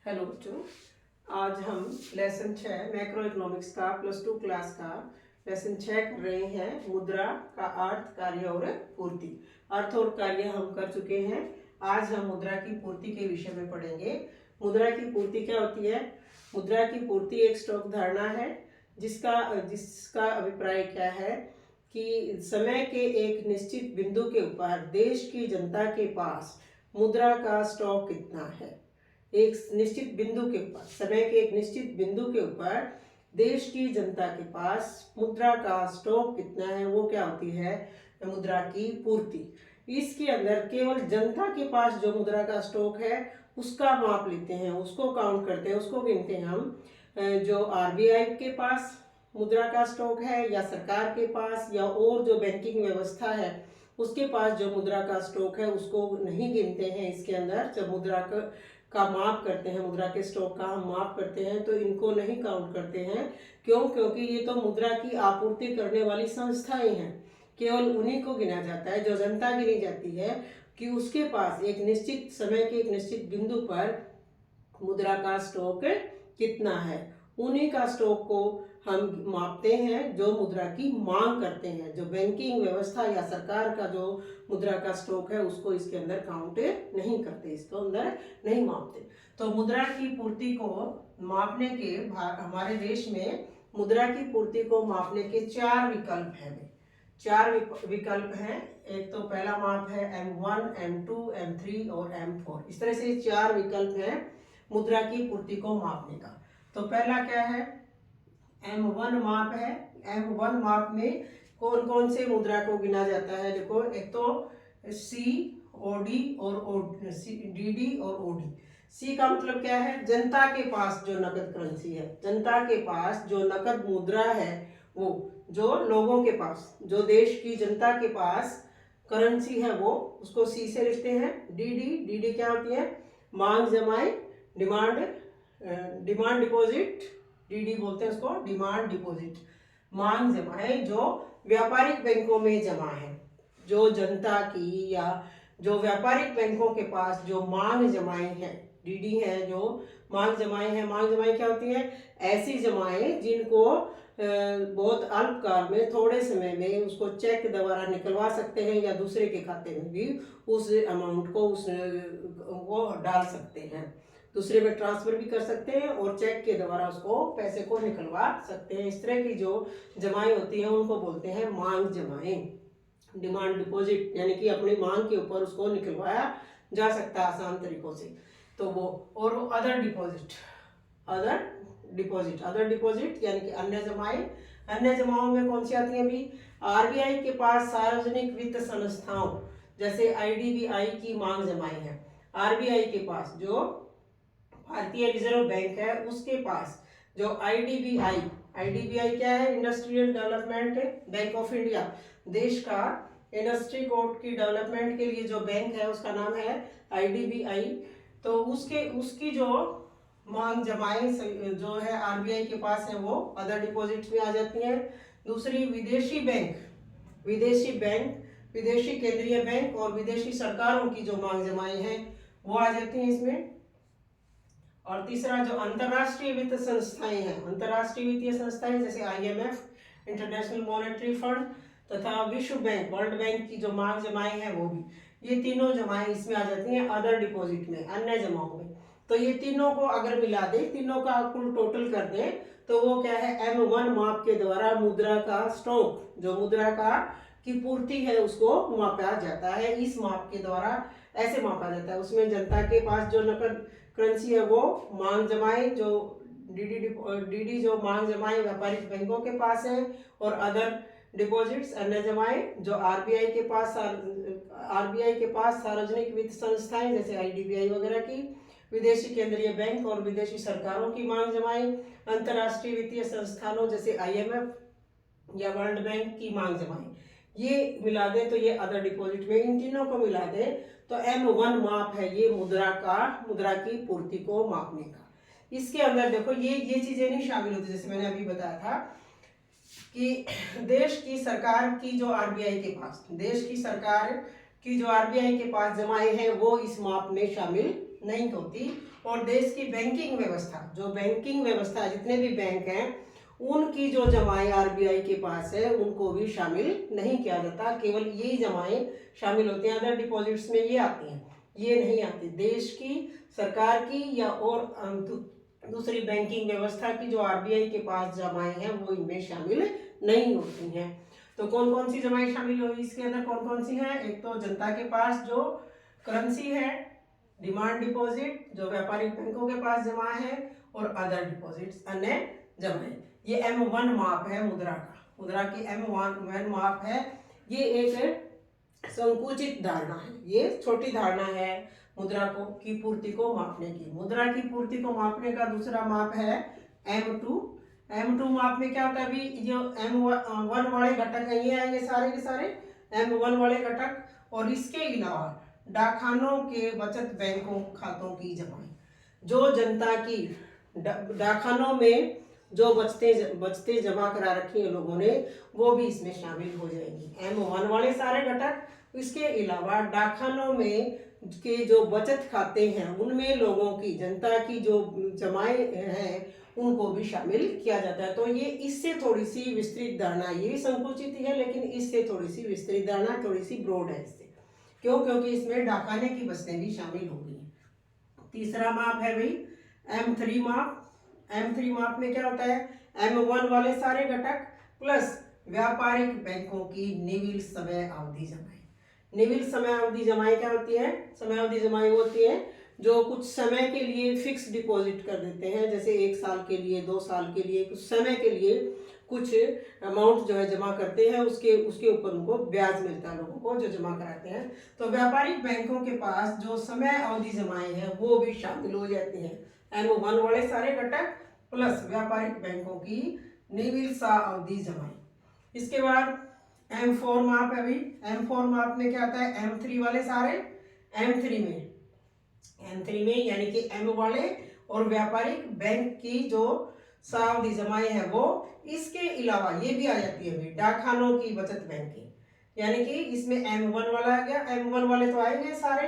Hello बच्चों, आज हम लेसन 6 मैक्रो इकोनॉमिक्स का +2 क्लास का लेसन 6 कर रहे हैं। मुद्रा का अर्थ, कार्य और पूर्ति। अर्थ और कार्य हम कर चुके हैं। आज हम मुद्रा की पूर्ति के विषय में पढ़ेंगे। मुद्रा की पूर्ति क्या होती है? मुद्रा की पूर्ति एक स्टॉक धारणा है जिसका अभिप्राय क्या है कि समय के एक निश्चित बिंदु के ऊपर देश की जनता के पास मुद्रा का स्टॉक कितना है। एक निश्चित बिंदु के ऊपर, समय के एक निश्चित बिंदु के ऊपर देश की जनता के पास मुद्रा का स्टॉक कितना है, वो क्या होती है? मुद्रा की पूर्ति। इसके अंदर केवल जनता के पास जो मुद्रा का स्टॉक है उसका माप लेते हैं, उसको काउंट करते हैं, उसको गिनते हैं हम। जो आरबीआई के पास मुद्रा का स्टॉक है या सरकार के पास या और जो बैंकिंग व्यवस्था है उसके पास जो मुद्रा का स्टॉक है उसको नहीं गिनते हैं। इसके अंदर जब मुद्रा का माप करते हैं, मुद्रा के स्टॉक का हम माप करते हैं तो इनको नहीं काउंट करते हैं। क्यों? क्योंकि ये तो मुद्रा की आपूर्ति करने वाली संस्थाएं हैं, केवल उन्हीं को गिना जाता है। जो जनता गिनी जाती है कि उसके पास एक निश्चित समय के एक निश्चित बिंदु पर मुद्रा का स्टॉक कितना है, उन्हीं का स्टॉक को हम मापते हैं जो मुद्रा की मांग करते हैं। जो बैंकिंग व्यवस्था या सरकार का जो मुद्रा का स्टॉक है उसको इसके अंदर काउंट नहीं करते, इसको अंदर नहीं मापते। तो मुद्रा की पूर्ति को मापने के हमारे देश में मुद्रा की पूर्ति को मापने के 4 विकल्प हैं। 4 विकल्प हैं। एक तो पहला माप है M1, M2, M3 और M4। इस तरह से 4 विकल्प हैं मुद्रा की पूर्ति को मापने का। तो पहला क्या है? M1 माप है। M1 माप में कौन कौन से मुद्रा को गिना जाता है? देखो, एक तो C, OD और DD और OD। C का मतलब क्या है? जनता के पास जो नकद करेंसी है, जनता के पास जो नकद मुद्रा है, वो जो लोगों के पास, जो देश की जनता के पास करेंसी है वो, उसको C से लिखते हैं। DD क्या होती है? मांग जमाए, डिमांड डिपॉजिट। डीडी बोलते हैं उसको, डिमांड डिपॉजिट। मांग जमाएं जो व्यापारिक बैंकों में जमा है, जो जनता की या जो व्यापारिक बैंकों के पास जो मांग जमाएं हैं, डीडी है जो मांग जमाएं हैं। मांग जमाएं क्या होती है? ऐसी जमाएं जिनको बहुत अल्पकाल में, थोड़े समय में उसको चेक के द्वारा निकलवा सकते हैं या दूसरे के खाते में भी उस अमाउंट को वो डाल सकते हैं, दूसरे में ट्रांसफर भी कर सकते हैं और चेक के द्वारा उसको पैसे को निकलवा सकते हैं। इस तरह की जो जमाएं होती हैं उनको बोलते हैं मांग जमाएं। डिमांड डिपॉजिट यानी कि अपनी मांग के ऊपर उसको निकलवाया जा सकता है आसान तरीकों से, तो वो। और अदर डिपॉजिट यानी कि अन्य जमाएं। अन्य जमाओं में कौन सी आती है? अभी आरबीआई के पास सार्वजनिक वित्त संस्थाओं जैसे आईडीबीआई की मांग जमाएं हैं। आरबीआई के पास जो भारतीय रिजर्व बैंक है उसके पास जो आईडीबीआई क्या है? Industrial development bank of India. देश का इंडस्ट्री कोर्ट की डेवलपमेंट के लिए जो बैंक है उसका नाम है आईडीबीआई। तो उसकी जो मांग जमाएं जो है आरबीआई के पास है वो अदर डिपॉजिट्स में आ जाती हैं। दूसरी विदेशी केंद्रीय बैंक और विदेशी सरकारों की जो मांग जमाएं हैं वो आ जाती हैं इसमें। और तीसरा जो अंतर्राष्ट्रीय वित्त संस्थाएं हैं, अंतर्राष्ट्रीय वित्तीय संस्थाएं जैसे IMF, इंटरनेशनल मॉनेटरी फंड तथा विश्व बैंक, वर्ल्ड बैंक की जो मांग जमाएं हैं वो भी, ये तीनों जमाएं इसमें आ जाती हैं अदर डिपॉजिट में, अन्य जमाओं में। तो ये तीनों को अगर मिला दे, तीनों का कुल टोटल कर दे तो वो क्या है? M1 माप के द्वारा मुद्रा का स्टॉक, जो मुद्रा का की पूर्ति है उसको मापा जाता है। इस माप के द्वारा ऐसे मापा जाता है। उसमें जनता के पास जो नकद करेंसी है वो मांग जमाएं, जो डीडी जो मांग जमाएं व्यापारिक बैंकों के पास है, और अदर डिपॉजिट्स अन्य जमाएं जो आरबीआई के पास सार्वजनिक वित्त संस्थाएं जैसे आईडीबीआई वगैरह की, विदेशी केंद्रीय बैंक और विदेशी सरकारों की मांग जमाएं, अंतर्राष्ट्रीय वित्तीय संस्थानों जैसे IMF या वर्ल्ड बैंक की मांग जमाएं, ये मिला दे तो ये अदर डिपॉजिट में। इन तीनों को मिला दे तो M1 माप है ये मुद्रा की पूर्ति को मापने का। इसके अंदर देखो ये चीजें नहीं शामिल होती, जैसे मैंने अभी बताया था कि देश की सरकार की जो आरबीआई के पास जमाएं हैं वो इस माप में शामिल नहीं होती। और देश की बैंकिंग व्यवस्था, जो बैंकिंग व्यवस्था जितने भी बैंक हैं उनकी जो जमाएं आरबीआई के पास है उनको भी शामिल नहीं किया जाता। केवल यही जमाएं शामिल होती हैं, अदर डिपॉजिट्स में ये आती हैं, ये नहीं आती। देश की सरकार की या और दूसरी बैंकिंग व्यवस्था की जो आरबीआई के पास जमाएं हैं वो इनमें शामिल नहीं होती हैं। तो कौन कौन सी जमाएं शामिल होगी इसके अंदर, कौन कौन सी हैं? एक तो जनता के पास जो करेंसी है, डिमांड डिपॉजिट जो व्यापारिक बैंकों के पास जमा है, और अदर डिपॉजिट्स अन्य जमाएं। ये M1 माप है मुद्रा का, मुद्रा की M1 माप है। ये एक संकुचित धारणा है, ये छोटी धारणा है मुद्रा को की पूर्ति को मापने की। मुद्रा की पूर्ति को मापने का दूसरा माप है M2। M2 माप में क्या होता है? अभी जो M1 वाले घटक हैं ये आएंगे सारे के सारे M1 वाले घटक, और इसके अलावा डाकखानों के बचत बैंकों खातों की जमाएं, जो जनता की डाकखानों में जो बचते जमा करा रखी है लोगों ने, वो भी इसमें शामिल हो जाएंगी। M1 वाले सारे घटक, इसके अलावा डाकखानों में के जो बचत खाते हैं उनमें लोगों की, जनता की जो जमाएं हैं उनको भी शामिल किया जाता है। तो ये इससे थोड़ी सी विस्तृत धारणा, ये भी संकुचित ही है लेकिन इससे थोड़ी सी विस्तृत धारणा, थोड़ी सी ब्रॉड है इससे। क्यों? क्योंकि इसमें डाकखाने की बचतें भी शामिल होगी। तीसरा माप है भाई M3 माप। M3 माप में क्या होता है? M1 वाले सारे घटक प्लस व्यापारिक बैंकों की निविल समय अवधि जमाएं। निविल समय अवधि जमाएं क्या होती है? समय अवधि जमाएं होती है जो कुछ समय के लिए फिक्स डिपॉजिट कर देते हैं, जैसे 1 साल के लिए, 2 साल के लिए, कुछ समय के लिए कुछ अमाउंट जो है जमा करते हैं, उसके ऊपर उनको ब्याज मिलता है लोगों को जो जमा कराते हैं। तो व्यापारिक बैंकों के पास जो समय अवधि जमाएं हैं वो भी शामिल हो जाती हैं। M1 वाले सारे घटक प्लस व्यापारिक बैंकों की निविल अवधि जमाएं। इसके बाद M4 माप है भाई। M4 माप में क्या आता है? M3 वाले सारे, M3 में यानी कि M वाले और व्यापारिक बैंक की जो सावधि जमाएं हैं वो, इसके अलावा ये भी आ जाती है भाई डाकखानों की बचत बैंकिंग, यानी कि इसमें M1 वाला आ गया, M1 वाले तो आएंगे सारे,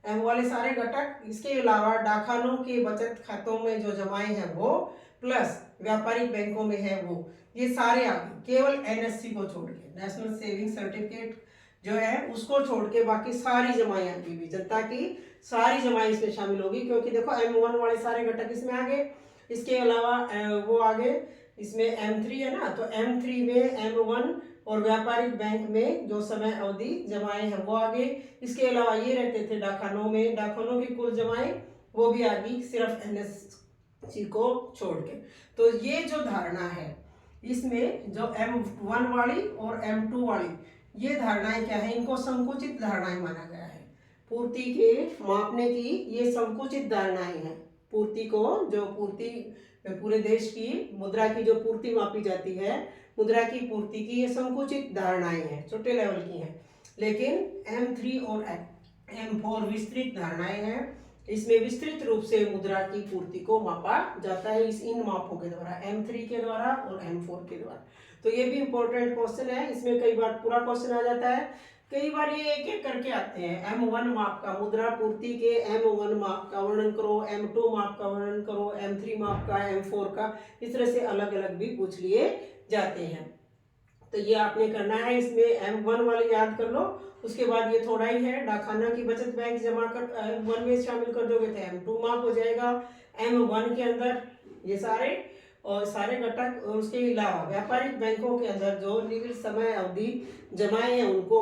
M वाले सारे घटक, इसके अलावा डाकखानों के बचत खातों में जो जमाएं हैं वो प्लस व्यापारिक बैंकों में है वो, ये सारे आ गए। केवल NSC को छोड़ के, नेशनल सेविंग सर्टिफिकेट जो है उसको छोड़ के बाकी सारी जमाएं आती हुई जनता की सारी जमाएं इसमें शामिल होगी। क्योंकि देखो M1 वाले सारे घटक इसमें आ गए, इसके अलावा वो आगे इसमें M3 है ना, तो M3 में M1 और व्यापारिक बैंक में जो समय अवधि जमाएं हैं वो आ गए। इसके अलावा ये रहते थे डाकखानों में, डाकखानों की कुल जमाएं वो भी आ गई सिर्फ NSC को छोड़ के। तो ये जो धारणा है इसमें जो M1 वाली और M2 वाली ये धारणाएं क्या है? इनको संकुचित धारणाएं माना गया है। पूर्ति के मापने की ये संकुचित धारणाएं हैं। पूर्ति को, जो पूर्ति पूरे देश की मुद्रा की जो पूर्ति मापी जाती है, मुद्रा की पूर्ति की ये संकुचित धारणाएं हैं, छोटे लेवल की हैं। लेकिन M3 और M4 विस्तृत धारणाएं हैं। इसमें विस्तृत रूप से मुद्रा की पूर्ति को मापा जाता है इन मापों के द्वारा, M3 के द्वारा और M4 के द्वारा। तो ये भी इंपॉर्टेंट क्वेश्चन है, इसमें कई बार पूरा क्वेश्चन आ जाता है, कई बार ये एक एक करके आते हैं। M1 माप का, मुद्रा पूर्ति के M1 माप का वर्णन करो, M2 माप का वर्णन करो, M3 माप का, M4 का, इस तरह से अलग अलग भी पूछ लिए जाते हैं। तो ये आपने करना है, इसमें M1 वाले याद कर लो। उसके बाद ये थोड़ा ही है, डाकखाना की बचत बैंक जमा कर M1 में शामिल कर दोगे तो M2 माप हो जाएगा। M1 के अंदर ये सारे और सारे घटक, और उसके अलावा व्यापारिक बैंकों के अंदर जो निविल समय अवधि जमाएं हैं उनको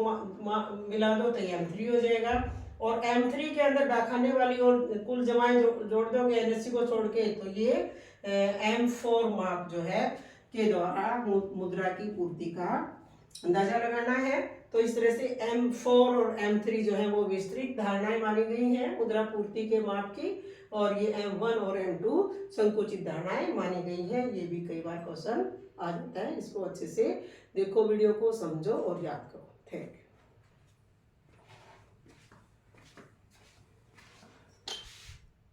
मिला दो तो M3 हो जाएगा। और M3 के अंदर डाकखाने वाली और कुल जमाएं जोड़ दोगे NSC को छोड़ के, तो ये M4 माप जो है के द्वारा मुद्रा की पूर्ति का अंदाजा लगाना है। तो इस तरह से M4 और M3 जो है वो विस्तृत धारणाएं मानी गई हैं मुद्रा पूर्ति के माप की, और ये M1 और M2 संकुचित धारणाएं मानी गई हैं। ये भी कई बार क्वेश्चन आ जाता है, इसको अच्छे से देखो, वीडियो को समझो और याद करो। Thank you.